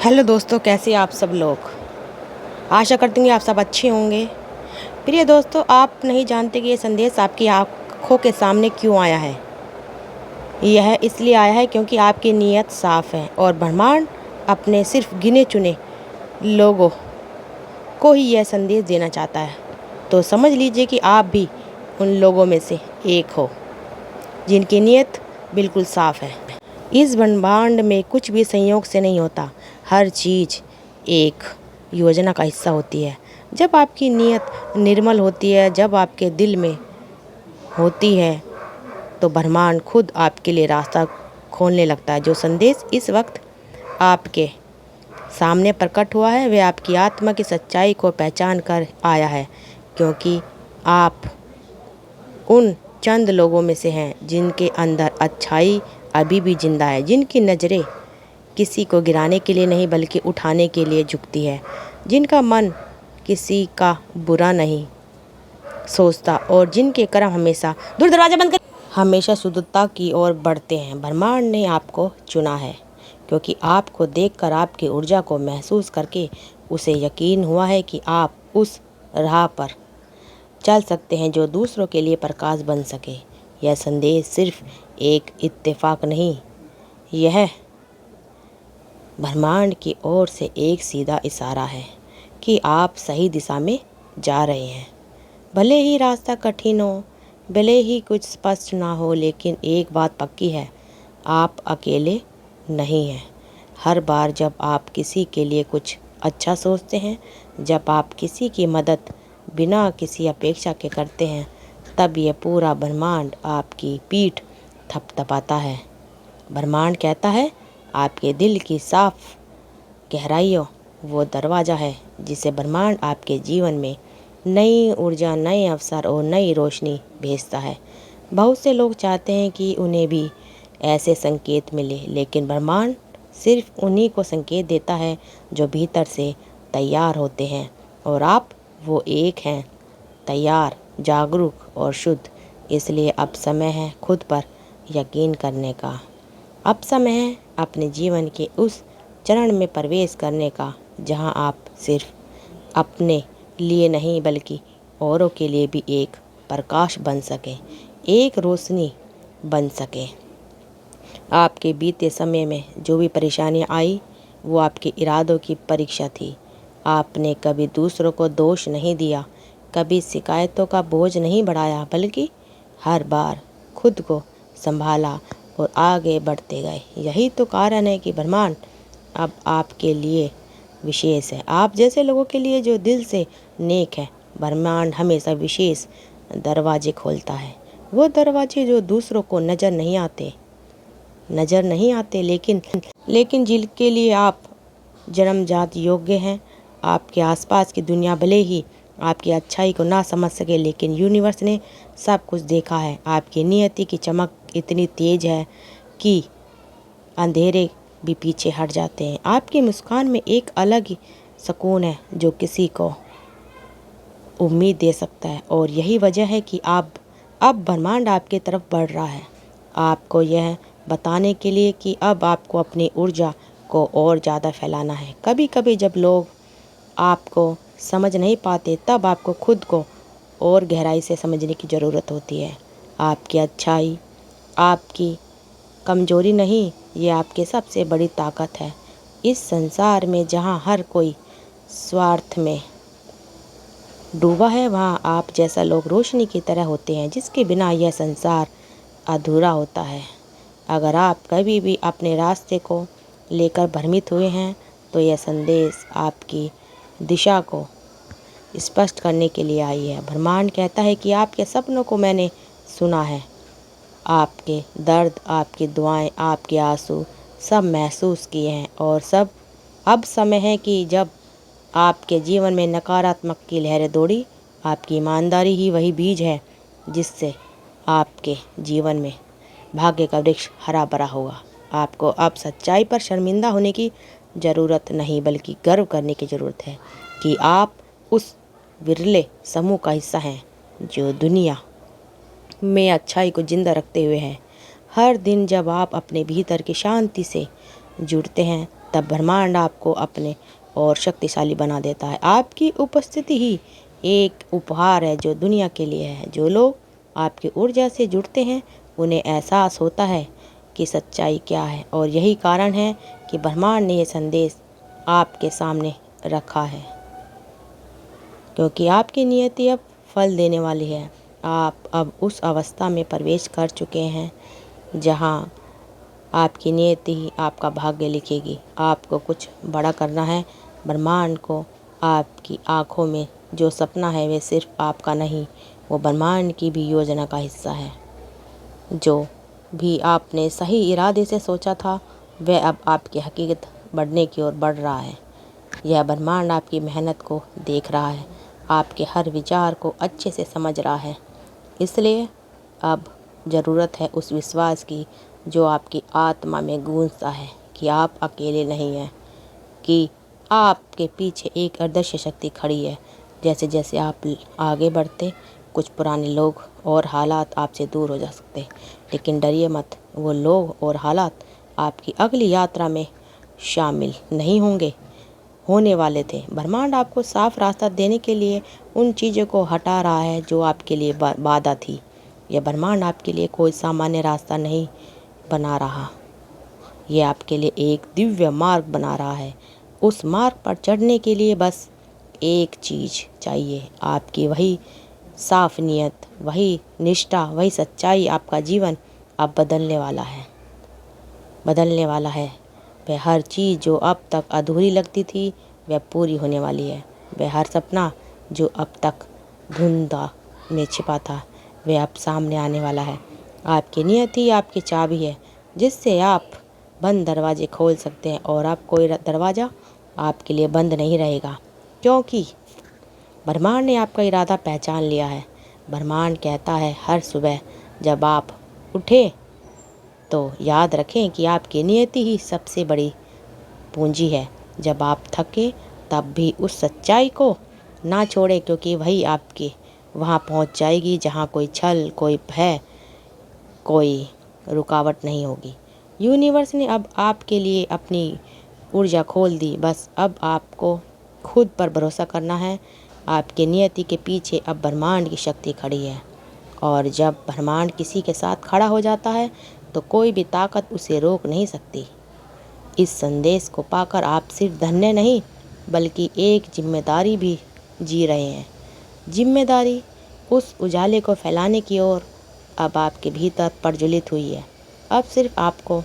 Hello दोस्तों, कैसे आप सब लोग। आशा करती हूँ आप सब अच्छे होंगे। प्रिय दोस्तों, आप नहीं जानते कि ये संदेश आपकी आँखों के सामने क्यों आया है। यह इसलिए आया है क्योंकि आपकी नीयत साफ़ है और ब्रह्मांड अपने सिर्फ गिने चुने लोगों को ही यह संदेश देना चाहता है। तो समझ लीजिए कि आप भी उन लोगों में से एक हो जिनकी नीयत बिल्कुल साफ़ है। इस ब्रह्मांड में कुछ भी संयोग से नहीं होता। हर चीज़ एक योजना का हिस्सा होती है। जब आपकी नीयत निर्मल होती है, जब आपके दिल में होती है, तो ब्रह्मांड खुद आपके लिए रास्ता खोलने लगता है। जो संदेश इस वक्त आपके सामने प्रकट हुआ है वह आपकी आत्मा की सच्चाई को पहचान कर आया है, क्योंकि आप उन चंद लोगों में से हैं जिनके अंदर अच्छाई अभी भी जिंदा है, जिनकी नज़रें किसी को गिराने के लिए नहीं बल्कि उठाने के लिए झुकती है, जिनका मन किसी का बुरा नहीं सोचता और जिनके कर्म हमेशा दूर दरवाजा बंद कर हमेशा शुद्धता की ओर बढ़ते हैं। ब्रह्मांड ने आपको चुना है क्योंकि आपको देखकर, आपकी ऊर्जा को महसूस करके उसे यकीन हुआ है कि आप उस राह पर चल सकते हैं जो दूसरों के लिए प्रकाश बन सके। यह संदेश सिर्फ एक इत्तेफाक नहीं, यह ब्रह्मांड की ओर से एक सीधा इशारा है कि आप सही दिशा में जा रहे हैं। भले ही रास्ता कठिन हो, भले ही कुछ स्पष्ट ना हो, लेकिन एक बात पक्की है, आप अकेले नहीं हैं। हर बार जब आप किसी के लिए कुछ अच्छा सोचते हैं, जब आप किसी की मदद बिना किसी अपेक्षा के करते हैं, तब यह पूरा ब्रह्मांड आपकी पीठ थपथपाता है। ब्रह्मांड कहता है, आपके दिल की साफ गहराइयों वो दरवाज़ा है जिसे ब्रह्मांड आपके जीवन में नई ऊर्जा, नए अवसर और नई रोशनी भेजता है। बहुत से लोग चाहते हैं कि उन्हें भी ऐसे संकेत मिले, लेकिन ब्रह्मांड सिर्फ उन्हीं को संकेत देता है जो भीतर से तैयार होते हैं, और आप वो एक हैं, तैयार, जागरूक और शुद्ध। इसलिए अब समय है खुद पर यकीन करने का। अब समय है अपने जीवन के उस चरण में प्रवेश करने का जहां आप सिर्फ अपने लिए नहीं बल्कि औरों के लिए भी एक प्रकाश बन सके, एक रोशनी बन सके। आपके बीते समय में जो भी परेशानियां आई वो आपके इरादों की परीक्षा थी। आपने कभी दूसरों को दोष नहीं दिया, कभी शिकायतों का बोझ नहीं बढ़ाया, बल्कि हर बार खुद को संभाला और आगे बढ़ते गए। यही तो कारण है कि ब्रह्मांड अब आपके लिए विशेष है। आप जैसे लोगों के लिए जो दिल से नेक है, ब्रह्मांड हमेशा विशेष दरवाजे खोलता है। वो दरवाजे जो दूसरों को नज़र नहीं आते, लेकिन जिनके लिए आप जन्मजात योग्य हैं। आपके आसपास की दुनिया भले ही आपकी अच्छाई को ना समझ सके, लेकिन यूनिवर्स ने सब कुछ देखा है। आपकी नियति की चमक इतनी तेज है कि अंधेरे भी पीछे हट जाते हैं। आपकी मुस्कान में एक अलग ही सुकून है जो किसी को उम्मीद दे सकता है, और यही वजह है कि अब ब्रह्मांड आपकी तरफ बढ़ रहा है, आपको यह बताने के लिए कि अब आपको अपनी ऊर्जा को और ज़्यादा फैलाना है। कभी कभी जब लोग आपको समझ नहीं पाते, तब आपको खुद को और गहराई से समझने की ज़रूरत होती है। आपकी अच्छाई आपकी कमजोरी नहीं, ये आपकी सबसे बड़ी ताकत है। इस संसार में जहाँ हर कोई स्वार्थ में डूबा है, वहाँ आप जैसा लोग रोशनी की तरह होते हैं, जिसके बिना यह संसार अधूरा होता है। अगर आप कभी भी अपने रास्ते को लेकर भ्रमित हुए हैं, तो यह संदेश आपकी दिशा को स्पष्ट करने के लिए आई है। ब्रह्मांड कहता है कि आपके सपनों को मैंने सुना है, आपके दर्द, आपकी दुआएं, आपके आंसू सब महसूस किए हैं, और अब समय है कि जब आपके जीवन में नकारात्मक की लहरें दौड़ी, आपकी ईमानदारी ही वही बीज है जिससे आपके जीवन में भाग्य का वृक्ष हरा भरा होगा। आपको अब सच्चाई पर शर्मिंदा होने की ज़रूरत नहीं, बल्कि गर्व करने की ज़रूरत है कि आप उस विरले समूह का हिस्सा हैं जो दुनिया में अच्छाई को जिंदा रखते हुए है। हर दिन जब आप अपने भीतर की शांति से जुड़ते हैं, तब ब्रह्मांड आपको अपने और शक्तिशाली बना देता है। आपकी उपस्थिति ही एक उपहार है जो दुनिया के लिए है। जो लोग आपकी ऊर्जा से जुड़ते हैं उन्हें एहसास होता है कि सच्चाई क्या है, और यही कारण है कि ब्रह्मांड ने यह संदेश आपके सामने रखा है, क्योंकि आपकी नियति अब फल देने वाली है। आप अब उस अवस्था में प्रवेश कर चुके हैं जहाँ आपकी नियति ही आपका भाग्य लिखेगी। आपको कुछ बड़ा करना है। ब्रह्मांड को आपकी आँखों में जो सपना है वे सिर्फ आपका नहीं, वो ब्रह्मांड की भी योजना का हिस्सा है। जो भी आपने सही इरादे से सोचा था वह अब आपकी हकीकत बढ़ने की ओर बढ़ रहा है। यह ब्रह्मांड आपकी मेहनत को देख रहा है, आपके हर विचार को अच्छे से समझ रहा है। इसलिए अब ज़रूरत है उस विश्वास की जो आपकी आत्मा में गूंजता है कि आप अकेले नहीं हैं, कि आपके पीछे एक अदृश्य शक्ति खड़ी है। जैसे जैसे आप आगे बढ़ते कुछ पुराने लोग और हालात आपसे दूर हो जा सकते, लेकिन डरिए मत, वो लोग और हालात आपकी अगली यात्रा में शामिल नहीं होने वाले थे। ब्रह्मांड आपको साफ रास्ता देने के लिए उन चीज़ों को हटा रहा है जो आपके लिए बाधा थी। यह ब्रह्मांड आपके लिए कोई सामान्य रास्ता नहीं बना रहा, यह आपके लिए एक दिव्य मार्ग बना रहा है। उस मार्ग पर चढ़ने के लिए बस एक चीज़ चाहिए, आपकी वही साफ नियत, वही निष्ठा, वही सच्चाई। आपका जीवन अब बदलने वाला है। वह हर चीज़ जो अब तक अधूरी लगती थी वह पूरी होने वाली है। वह हर सपना जो अब तक धुंधा में छिपा था वह अब सामने आने वाला है। आपकी नियत ही आपकी चाबी है जिससे आप बंद दरवाजे खोल सकते हैं, और अब कोई दरवाज़ा आपके लिए बंद नहीं रहेगा, क्योंकि ब्रह्मांड ने आपका इरादा पहचान लिया है। ब्रह्मांड कहता है हर सुबह जब आप उठे तो याद रखें कि आपकी नियति ही सबसे बड़ी पूंजी है। जब आप थके तब भी उस सच्चाई को ना छोड़ें, क्योंकि वही आपके वहाँ पहुँच जाएगी जहाँ कोई छल, कोई भय, कोई रुकावट नहीं होगी। यूनिवर्स ने अब आपके लिए अपनी ऊर्जा खोल दी, बस अब आपको खुद पर भरोसा करना है। आपके नियति के पीछे अब ब्रह्मांड की शक्ति खड़ी है, और जब ब्रह्मांड किसी के साथ खड़ा हो जाता है तो कोई भी ताकत उसे रोक नहीं सकती। इस संदेश को पाकर आप सिर्फ धन्य नहीं बल्कि एक जिम्मेदारी भी जी रहे हैं। जिम्मेदारी उस उजाले को फैलाने की ओर अब आपके भीतर प्रज्वलित हुई है। अब सिर्फ आपको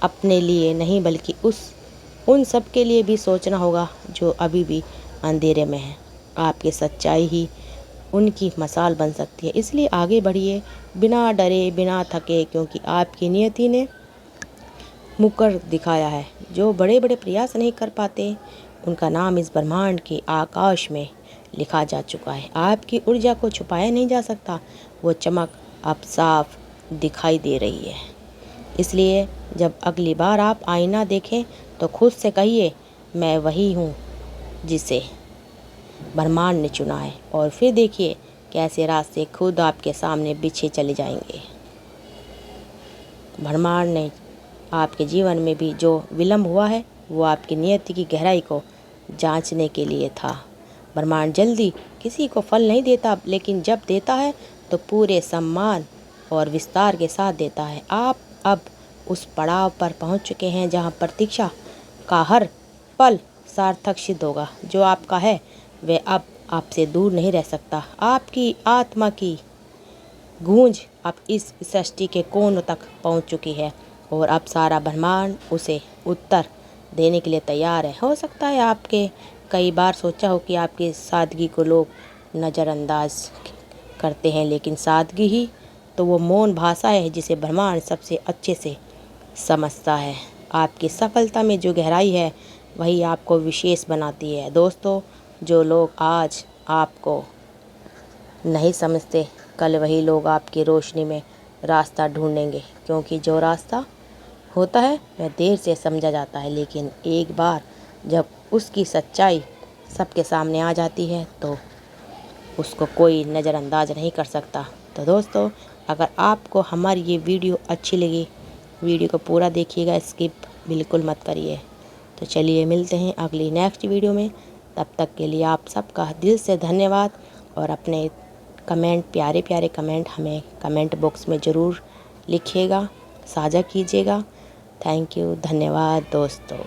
अपने लिए नहीं बल्कि उन सब के लिए भी सोचना होगा जो अभी भी अंधेरे में हैं। आपकी सच्चाई ही उनकी मसाल बन सकती है। इसलिए आगे बढ़िए, बिना डरे, बिना थके, क्योंकि आपकी नियति ने मुकर दिखाया है। जो बड़े बड़े प्रयास नहीं कर पाते उनका नाम इस ब्रह्मांड के आकाश में लिखा जा चुका है। आपकी ऊर्जा को छुपाया नहीं जा सकता, वो चमक अब साफ दिखाई दे रही है। इसलिए जब अगली बार आप आईना देखें तो खुद से कहिए, मैं वही हूँ जिसे ब्रह्मांड ने चुना है, और फिर देखिए कैसे रास्ते खुद आपके सामने बिछे चले जाएंगे। ब्रह्मांड ने आपके जीवन में भी जो विलंब हुआ है वो आपकी नियति की गहराई को जांचने के लिए था। ब्रह्मांड जल्दी किसी को फल नहीं देता, लेकिन जब देता है तो पूरे सम्मान और विस्तार के साथ देता है। आप अब उस पड़ाव पर पहुंच चुके हैं जहां प्रतीक्षा का हर पल सार्थक सिद्ध होगा। जो आपका है वह अब आपसे दूर नहीं रह सकता। आपकी आत्मा की गूंज अब इस सृष्टि के कोनों तक पहुंच चुकी है, और अब सारा ब्रह्मांड उसे उत्तर देने के लिए तैयार है। हो सकता है आपके कई बार सोचा हो कि आपकी सादगी को लोग नज़रअंदाज करते हैं, लेकिन सादगी ही तो वो मौन भाषा है जिसे ब्रह्मांड सबसे अच्छे से समझता है। आपकी सफलता में जो गहराई है वही आपको विशेष बनाती है। दोस्तों, जो लोग आज आपको नहीं समझते कल वही लोग आपकी रोशनी में रास्ता ढूंढेंगे, क्योंकि जो रास्ता होता है वह देर से समझा जाता है, लेकिन एक बार जब उसकी सच्चाई सबके सामने आ जाती है तो उसको कोई नज़रअंदाज नहीं कर सकता। तो दोस्तों, अगर आपको हमारी ये वीडियो अच्छी लगी, वीडियो को पूरा देखिएगा, स्किप बिल्कुल मत करिए। तो चलिए मिलते हैं अगली नेक्स्ट वीडियो में। तब तक के लिए आप सबका दिल से धन्यवाद और अपने कमेंट, प्यारे प्यारे कमेंट हमें कमेंट बॉक्स में ज़रूर लिखिएगा, साझा कीजिएगा। थैंक यू, धन्यवाद दोस्तों।